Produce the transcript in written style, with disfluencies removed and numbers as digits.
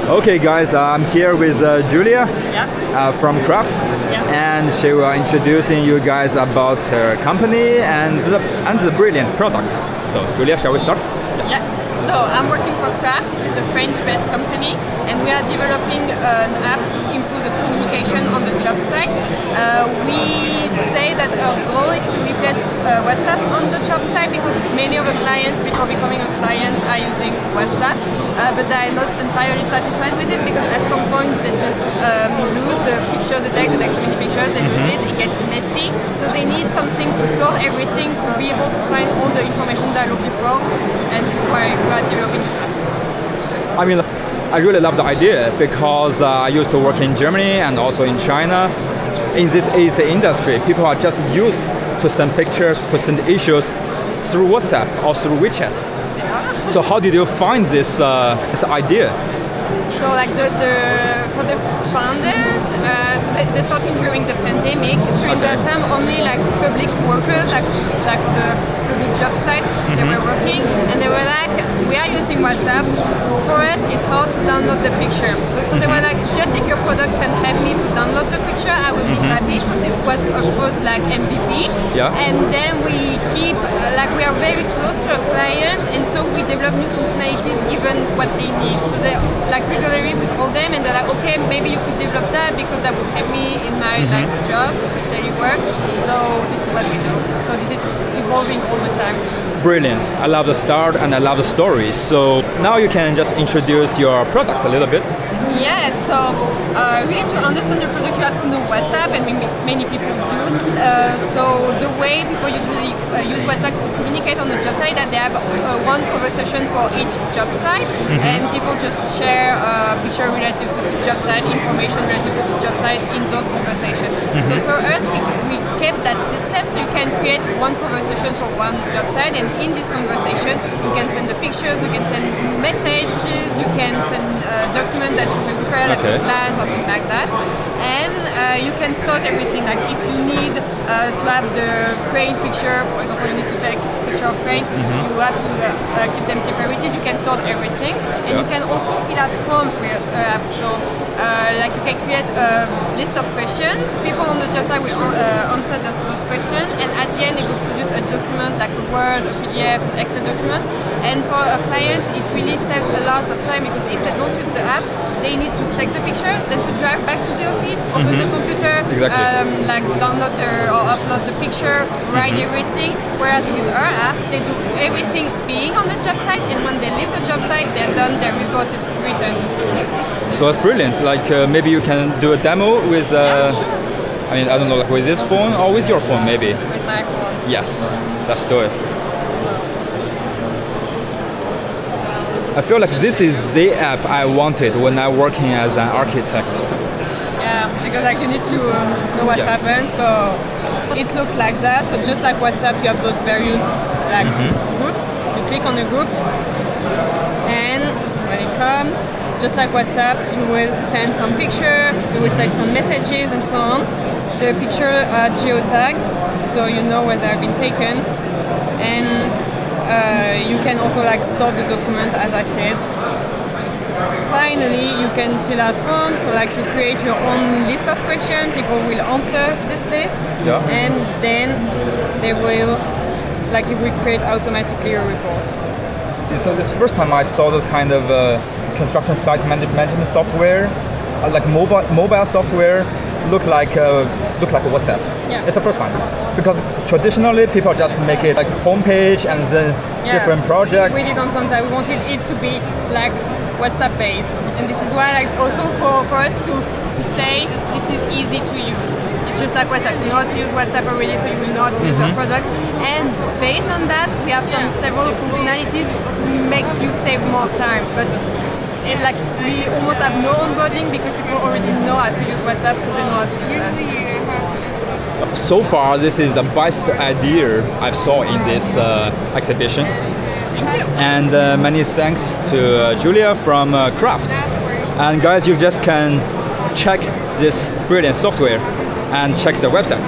Okay, guys, I'm here with Julia from Kraaft, and she will introducing you guys about her company and the brilliant product. So, Julia, shall we start? Yeah. So I'm working for Kraaft. This is a French-based company, and we are developing an app to improve the communication on the job site. We say that our goal is to replace WhatsApp on the job site because many of the clients, before becoming a client, are using WhatsApp, but they are not entirely satisfied with it because at some point they just lose the pictures, the text so many pictures, they lose it, it gets messy. So they need something to sort everything, to be able to find all the information they're looking for, and this is why we are developing this app. I mean, I really love the idea because I used to work in Germany and also in China. In this AC industry, people are just used to send pictures, to send issues through WhatsApp or through WeChat. Yeah. So how did you find this idea? So like for the founders, so they started during the pandemic. During that time, only like public workers, like for the public job site, they were working, and they were like, we are using WhatsApp. For us, it's hard to download the picture. So they were like, just if your product can help me to download the picture, I will be happy. So this was of course like MVP. Yeah. And then we keep we are very close to our clients, and so we develop new functionalities given what they need. So they regularly we call them and they're like, okay, maybe you could develop that because that would help me in my job, daily work. So this is what we do. So this is evolving all the time. Brilliant. I love the start and I love the story. So now you can just introduce your product a little bit. Yes, so really to understand the product you have to know WhatsApp, and many people use. So the way people usually use WhatsApp to communicate on the job site, that they have one conversation for each job site, and people just share picture relative to this job site, information relative to this job site in those conversations. So for us, we kept that system, so you can create one conversation for one job site, and in this conversation, you can send the pictures, you can send messages, you can send documents that you will prepare, like plans or something like that, and you can sort everything. Like if you need to have the crane picture, for example, you need to take a picture of cranes, you have to keep them separated. You can sort everything, and you can also fill out forms with apps. So you can create a list of questions. People on the job site will answer those questions, and at the end, it will produce a document like a Word, a PDF, Excel document. And for a client, it really saves a lot of time because if they don't use the app, they need to take the picture, then to drive back to the office, open the computer, download or upload the picture, write everything. Whereas with our app, they do everything being on the job site, and when they leave the job site, they're done, their report is written. So it's brilliant. Maybe you can do a demo with, sure. I mean, I don't know, like with this phone or with your phone, maybe? With my phone. Yes, let's do it. I feel like this is the app I wanted when I'm working as an architect. Yeah, because you need to know what happens. So it looks like that. So just like WhatsApp, you have those various groups. You click on a group, and when it comes, just like WhatsApp, you will send some picture, you will send some messages and so on. The picture are geotagged, so you know where they have been taken, and you can also sort the document, as I said. Finally, you can fill out forms, so you create your own list of questions, people will answer this list, and then they will, it will create automatically a report. So this first time I saw this kind of construction site management software, mobile software, look like WhatsApp. Yeah. It's the first time because traditionally people just make it like homepage and then different projects. We didn't want that. We wanted it to be like WhatsApp based, and this is why also for us to say this is easy to use. It's just like WhatsApp. You know how to use WhatsApp already, so you will know how to use our product. And based on that, we have several functionalities to make you save more time. But we almost have no onboarding because people already know how to use WhatsApp, so they know how to use us. So far, this is the best idea I saw in this exhibition. Thank you. And many thanks to Julia from Kraaft. And guys, you just can check this brilliant software and check the website.